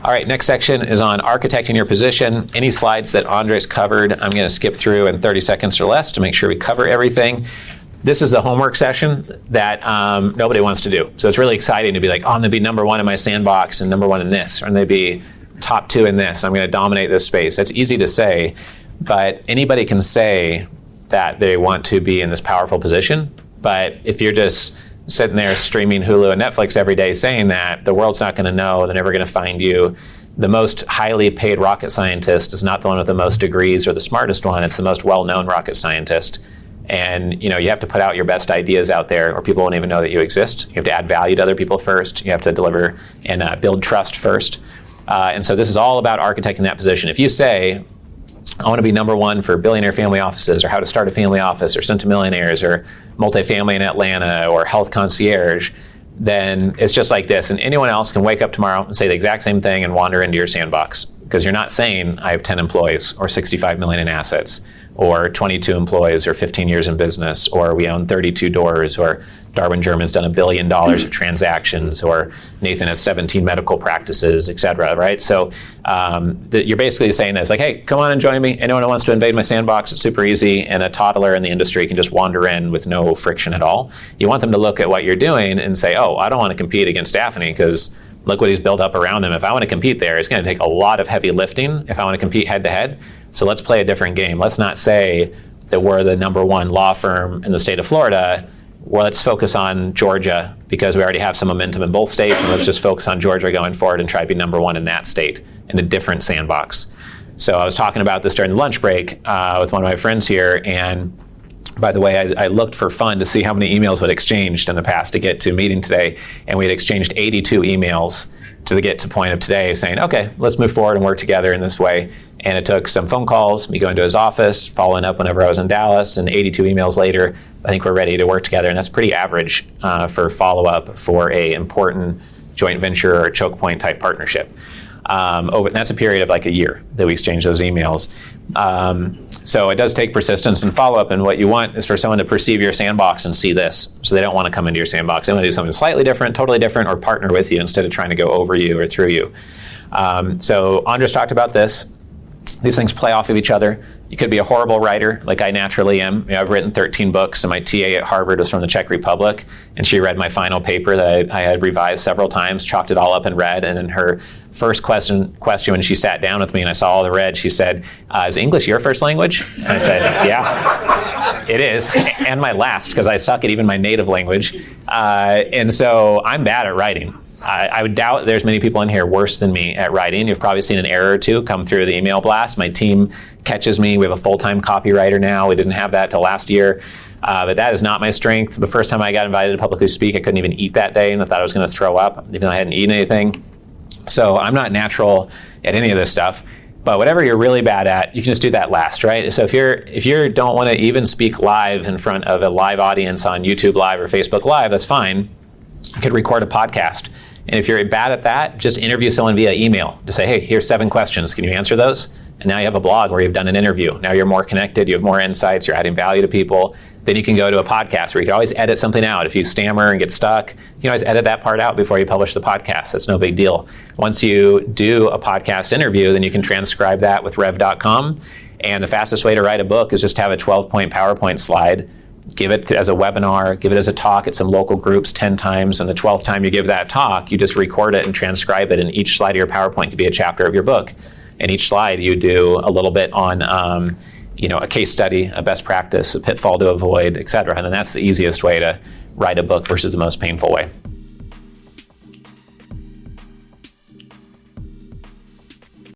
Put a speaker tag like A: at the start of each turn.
A: All right, next section is on architecting your position. Any slides that Andres covered, I'm going to skip through in 30 seconds or less to make sure we cover everything. This is the homework session that nobody wants to do. So it's really exciting to be like, oh, I'm going to be number one in my sandbox and number one in this, or I'm going to be top two in this. I'm going to dominate this space. That's easy to say, but anybody can say that they want to be in this powerful position. But if you're just sitting there streaming Hulu and Netflix every day saying that, the world's not going to know. They're never going to find you. The most highly paid rocket scientist is not the one with the most degrees or the smartest one. It's the most well-known rocket scientist. And you have to put out your best ideas out there, or people won't even know that you exist. You have to add value to other people first. You have to deliver and build trust first. And so this is all about architecting that position. If you say, I want to be number one for billionaire family offices, or how to start a family office, or centimillionaires, or multifamily in Atlanta, or health concierge, then it's just like this. And anyone else can wake up tomorrow and say the exact same thing and wander into your sandbox. Because you're not saying, I have 10 employees, or 65 million in assets, or 22 employees, or 15 years in business, or we own 32 doors, or Darwin German's done $1 billion of transactions, or Nathan has 17 medical practices, et cetera, right? So you're basically saying this, like, hey, come on and join me. Anyone who wants to invade my sandbox, it's super easy, and a toddler in the industry can just wander in with no friction at all. You want them to look at what you're doing and say, oh, I don't want to compete against Daphne, because look what he's built up around him. If I want to compete there, it's going to take a lot of heavy lifting if I want to compete head-to-head. So let's play a different game. Let's not say that we're the number one law firm in the state of Florida. Well, let's focus on Georgia, because we already have some momentum in both states, and let's just focus on Georgia going forward and try to be number one in that state in a different sandbox. So I was talking about this during the lunch break with one of my friends here, and by the way, I looked for fun to see how many emails we'd exchanged in the past to get to a meeting today, and we had exchanged 82 emails to get to point of today saying, okay, let's move forward and work together in this way. And it took some phone calls, me going to his office, following up whenever I was in Dallas, and 82 emails later, I think we're ready to work together. And that's pretty average for follow-up for a important joint venture or choke point type partnership. And that's a period of like a year that we exchange those emails. So it does take persistence and follow-up, and what you want is for someone to perceive your sandbox and see this. So they don't want to come into your sandbox. They want to do something slightly different, totally different, or partner with you instead of trying to go over you or through you. So Andres talked about this. These things play off of each other. You could be a horrible writer, like I naturally am. I've written 13 books, and my TA at Harvard was from the Czech Republic, and she read my final paper that I had revised several times, chalked it all up and read, and then her first question when she sat down with me and I saw all the red, she said, is English your first language? And I said, yeah, it is, and my last, because I suck at even my native language. And so I'm bad at writing. I would doubt there's many people in here worse than me at writing. You've probably seen an error or two come through the email blast. My team catches me. We have a full-time copywriter now. We didn't have that till last year. But that is not my strength. The first time I got invited to publicly speak, I couldn't even eat that day, and I thought I was going to throw up, even though I hadn't eaten anything. So I'm not natural at any of this stuff. But whatever you're really bad at, you can just do that last, right? So if you don't want to even speak live in front of a live audience on YouTube Live or Facebook Live, that's fine. You could record a podcast. And if you're bad at that, just interview someone via email. Just say, hey, here's 7 questions. Can you answer those? And now you have a blog where you've done an interview. Now you're more connected. You have more insights. You're adding value to people. Then you can go to a podcast where you can always edit something out. If you stammer and get stuck, you can always edit that part out before you publish the podcast. That's no big deal. Once you do a podcast interview, then you can transcribe that with rev.com. And the fastest way to write a book is just have a 12-point PowerPoint slide. Give it as a webinar, give it as a talk at some local groups 10 times, and the 12th time you give that talk, you just record it and transcribe it, and each slide of your PowerPoint could be a chapter of your book. And each slide you do a little bit on a case study, a best practice, a pitfall to avoid, et cetera. And then that's the easiest way to write a book versus the most painful way.